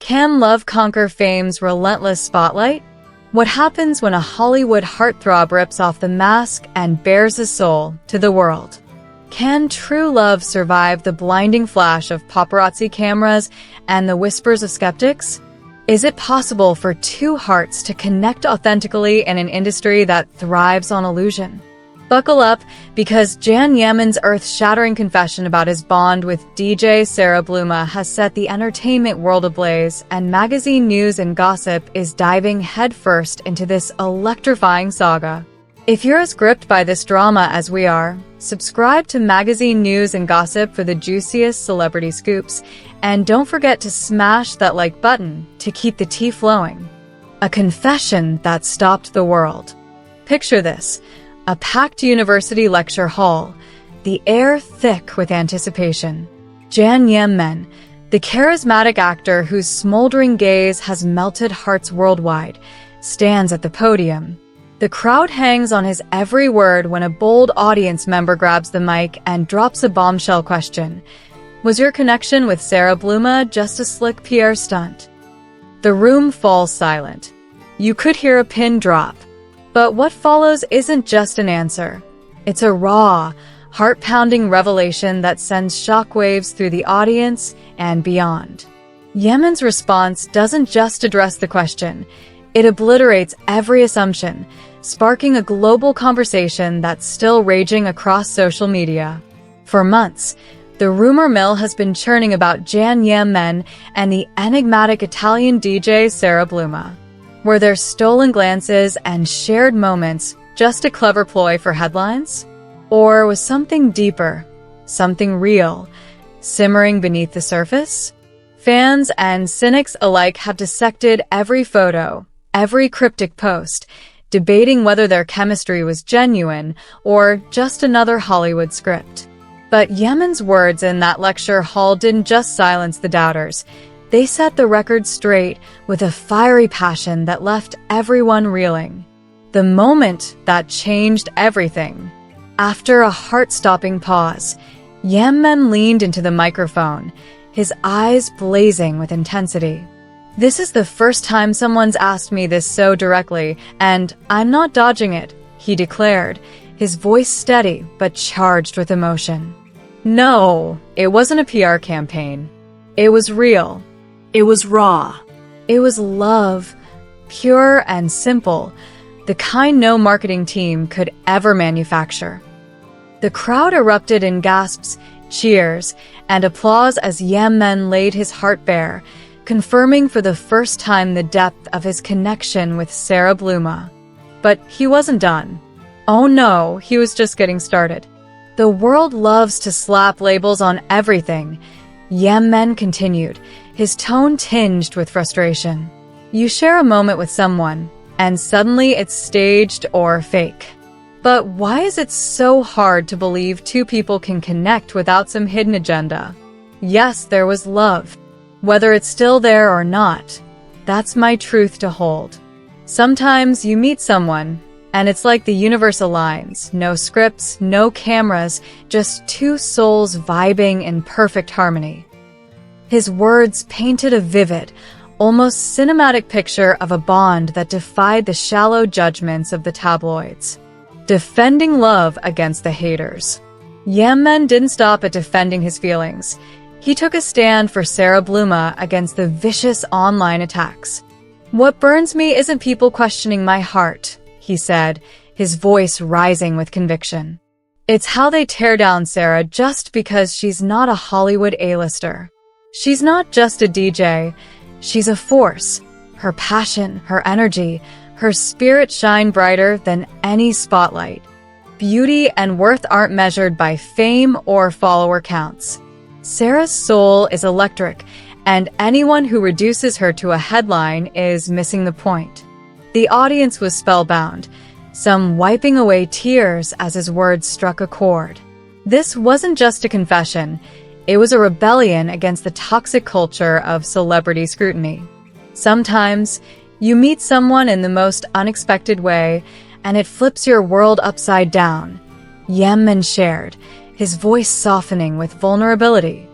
Can love conquer fame's relentless spotlight? What happens when a Hollywood heartthrob rips off the mask and bares his soul to the world? Can true love survive the blinding flash of paparazzi cameras and the whispers of skeptics? Is it possible for two hearts to connect authentically in an industry that thrives on illusion? Buckle up, because Yaman's earth-shattering confession about his bond with DJ Sara Bluma has set the entertainment world ablaze, and magazine news and gossip is diving headfirst into this electrifying saga. If you're as gripped by this drama as we are, subscribe to Magazine News and Gossip for the juiciest celebrity scoops, and don't forget to smash that like button to keep the tea flowing. A confession that stopped the world. Picture this: a packed university lecture hall, the air thick with anticipation. Yaman, the charismatic actor whose smoldering gaze has melted hearts worldwide, stands at the podium. The crowd hangs on his every word when a bold audience member grabs the mic and drops a bombshell question. Was your connection with Sara Bluma just a slick PR stunt? The room falls silent. You could hear a pin drop. But what follows isn't just an answer. It's a raw, heart-pounding revelation that sends shockwaves through the audience and beyond. Yaman's response doesn't just address the question. It obliterates every assumption, sparking a global conversation that's still raging across social media. For months, the rumor mill has been churning about Yaman and the enigmatic Italian DJ Sara Bluma. Were there stolen glances and shared moments just a clever ploy for headlines? Or was something deeper, something real, simmering beneath the surface? Fans and cynics alike have dissected every photo, every cryptic post, debating whether their chemistry was genuine or just another Hollywood script. But Yaman's words in that lecture hall didn't just silence the doubters. They set the record straight with a fiery passion that left everyone reeling. The moment that changed everything. After a heart-stopping pause, Yaman leaned into the microphone, his eyes blazing with intensity. "This is the first time someone's asked me this so directly, and I'm not dodging it," he declared, his voice steady but charged with emotion. No, it wasn't a PR campaign. It was real. It was raw. It was love, pure and simple, the kind no marketing team could ever manufacture. The crowd erupted in gasps, cheers, and applause as Yaman laid his heart bare, confirming for the first time the depth of his connection with Sara Bluma. But he wasn't done. Oh no, he was just getting started. The world loves to slap labels on everything. Yaman continued, his tone tinged with frustration. You share a moment with someone, and suddenly it's staged or fake. But why is it so hard to believe two people can connect without some hidden agenda? Yes, there was love. Whether it's still there or not, that's my truth to hold. Sometimes you meet someone, and it's like the universe aligns. No scripts, no cameras, just two souls vibing in perfect harmony. His words painted a vivid, almost cinematic picture of a bond that defied the shallow judgments of the tabloids. Defending love against the haters. Yaman didn't stop at defending his feelings. He took a stand for Sara Bluma against the vicious online attacks. "What burns me isn't people questioning my heart," he said, his voice rising with conviction. "It's how they tear down Sara just because she's not a Hollywood A-lister. She's not just a DJ, she's a force. Her passion, her energy, her spirit shine brighter than any spotlight. Beauty and worth aren't measured by fame or follower counts. Sara's soul is electric, and anyone who reduces her to a headline is missing the point." The audience was spellbound, some wiping away tears as his words struck a chord. This wasn't just a confession. It was a rebellion against the toxic culture of celebrity scrutiny. Sometimes, you meet someone in the most unexpected way, and it flips your world upside down. Yaman shared, his voice softening with vulnerability.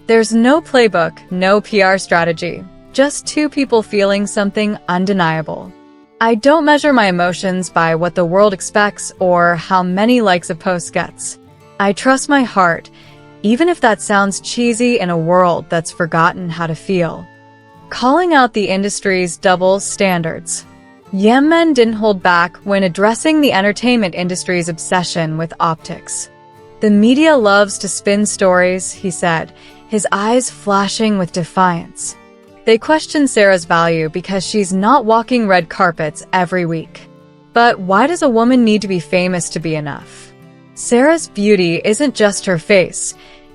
There's no playbook, no PR strategy, just two people feeling something undeniable. I don't measure my emotions by what the world expects or how many likes a post gets. I trust my heart, even if that sounds cheesy in a world that's forgotten how to feel. Calling out the industry's double standards. Yaman didn't hold back when addressing the entertainment industry's obsession with optics. The media loves to spin stories, he said, his eyes flashing with defiance. They question Sara's value because she's not walking red carpets every week. But why does a woman need to be famous to be enough? Saras Beauty isn't just her face.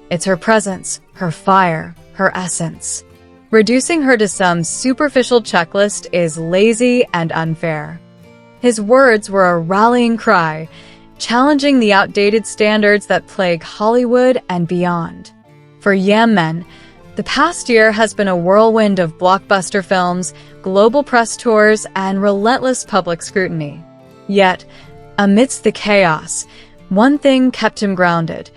It's her presence, her fire, her essence. Reducing her to some superficial checklist is lazy and unfair. His words were a rallying cry, challenging the outdated standards that plague Hollywood and beyond. For Yaman, the past year has been a whirlwind of blockbuster films, global press tours, and relentless public scrutiny. Yet, amidst the chaos, one thing kept him grounded: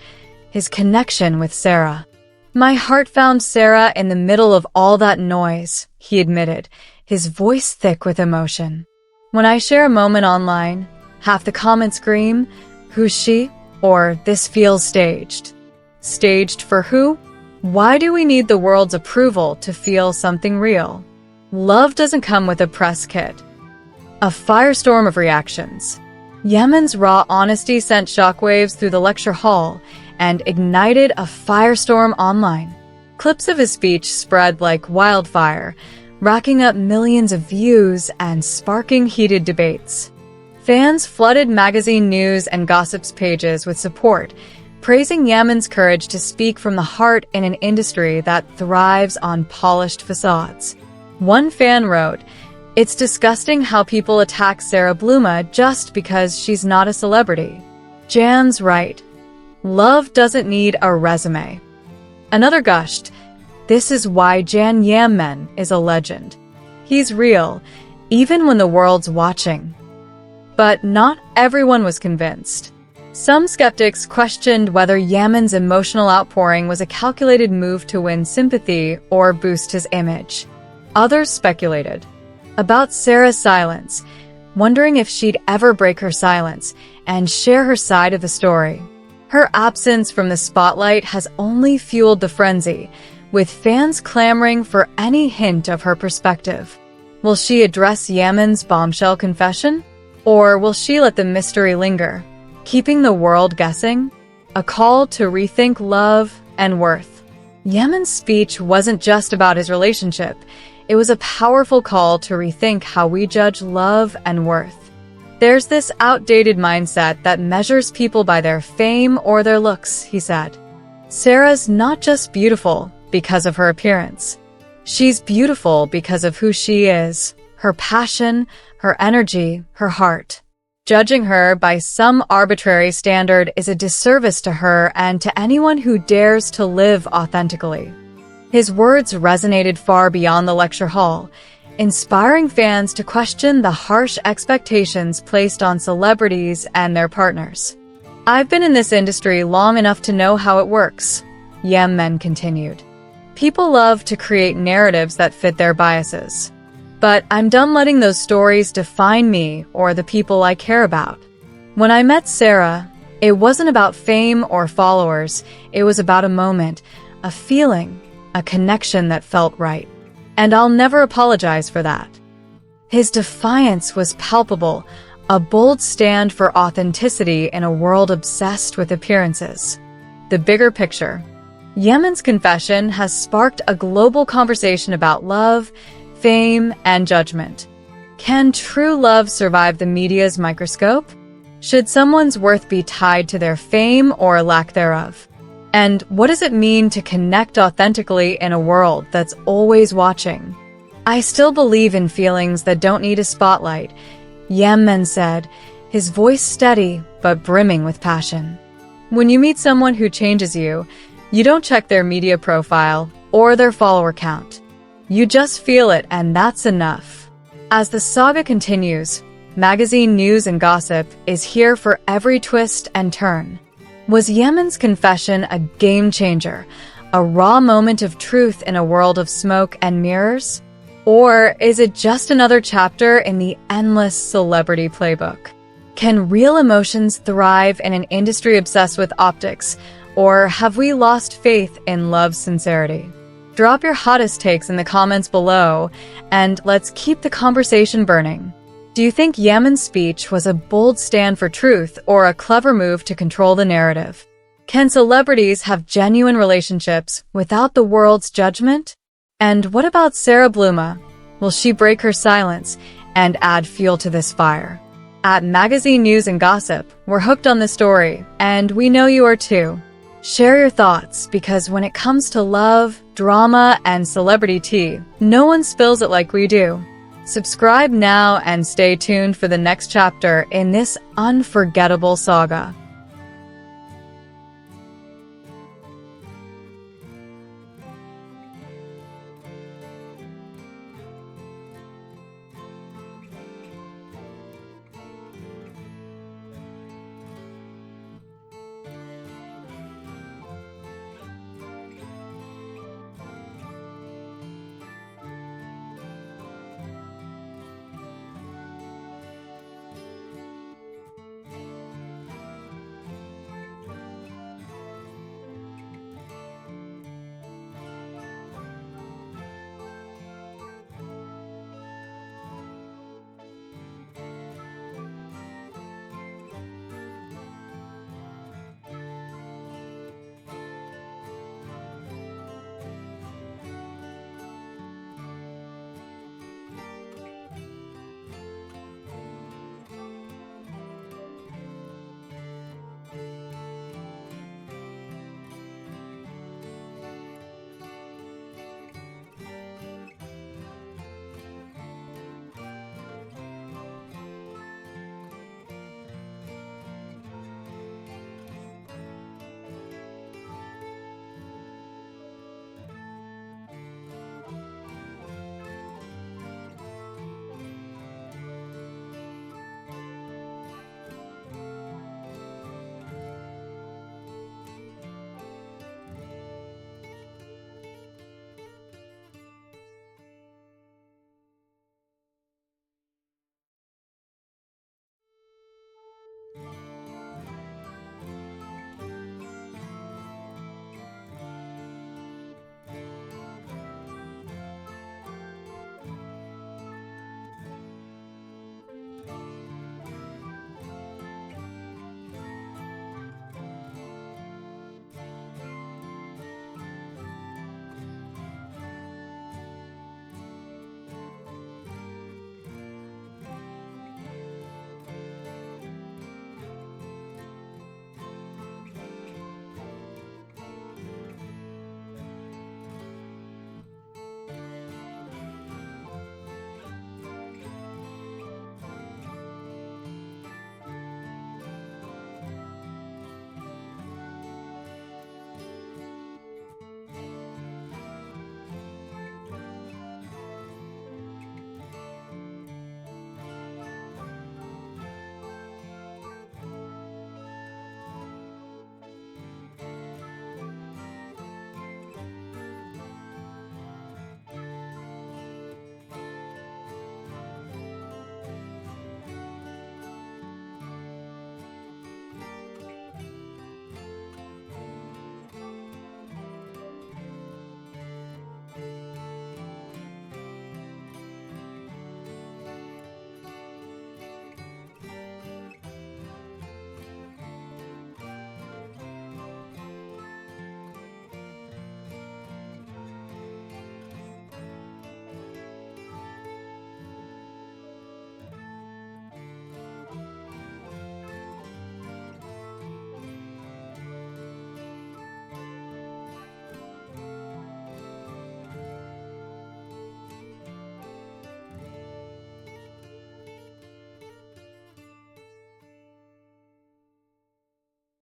his connection with Sara. "My heart found Sara in the middle of all that noise," he admitted, his voice thick with emotion. "When I share a moment online, half the comments scream, 'Who's she?' or 'This feels staged.' Staged for who? Why do we need the world's approval to feel something real? Love doesn't come with a press kit." A firestorm of reactions. Yaman's raw honesty sent shockwaves through the lecture hall and ignited a firestorm online. Clips of his speech spread like wildfire, racking up millions of views and sparking heated debates. Fans flooded magazine news and gossips pages with support, praising Yaman's courage to speak from the heart in an industry that thrives on polished facades. One fan wrote, "It's disgusting how people attack Sara Bluma just because she's not a celebrity." Jan's right. Love doesn't need a resume. Another gushed, "This is why Jan Yaman is a legend. He's real, even when the world's watching." But not everyone was convinced. Some skeptics questioned whether Yaman's emotional outpouring was a calculated move to win sympathy or boost his image. Others speculated about Saras Silence, wondering if she'd ever break her silence and share her side of the story. Her absence from the spotlight has only fueled the frenzy, with fans clamoring for any hint of her perspective. Will she address Yaman's bombshell confession? Or will she let the mystery linger, keeping the world guessing? A call to rethink love and worth. Yaman's speech wasn't just about his relationship. It was a powerful call to rethink how we judge love and worth. "There's this outdated mindset that measures people by their fame or their looks," he said. "Sara's not just beautiful because of her appearance. She's beautiful because of who she is, her passion, her energy, her heart. Judging her by some arbitrary standard is a disservice to her and to anyone who dares to live authentically." His words resonated far beyond the lecture hall, inspiring fans to question the harsh expectations placed on celebrities and their partners. "I've been in this industry long enough to know how it works," Yaman continued. "People love to create narratives that fit their biases. But I'm done letting those stories define me or the people I care about. When I met Sara, it wasn't about fame or followers. It was about a moment, a feeling, a connection that felt right. And I'll never apologize for that." His defiance was palpable, a bold stand for authenticity in a world obsessed with appearances. The bigger picture. Yaman's confession has sparked a global conversation about love, fame, and judgment. Can true love survive the media's microscope? Should someone's worth be tied to their fame or lack thereof? And what does it mean to connect authentically in a world that's always watching? "I still believe in feelings that don't need a spotlight," Yaman said, his voice steady but brimming with passion. "When you meet someone who changes you, you don't check their media profile or their follower count. You just feel it, and that's enough." As the saga continues, magazine news and gossip is here for every twist and turn. Was Yaman's confession a game changer, a raw moment of truth in a world of smoke and mirrors? Or is it just another chapter in the endless celebrity playbook? Can real emotions thrive in an industry obsessed with optics, or have we lost faith in love's sincerity? Drop your hottest takes in the comments below, and let's keep the conversation burning. Do you think Yaman's speech was a bold stand for truth or a clever move to control the narrative? Can celebrities have genuine relationships without the world's judgment? And what about Sara Bluma? Will she break her silence and add fuel to this fire? At Magazine News and Gossip, we're hooked on the story, and we know you are too. Share your thoughts, because when it comes to love, drama, and celebrity tea, no one spills it like we do. Subscribe now and stay tuned for the next chapter in this unforgettable saga.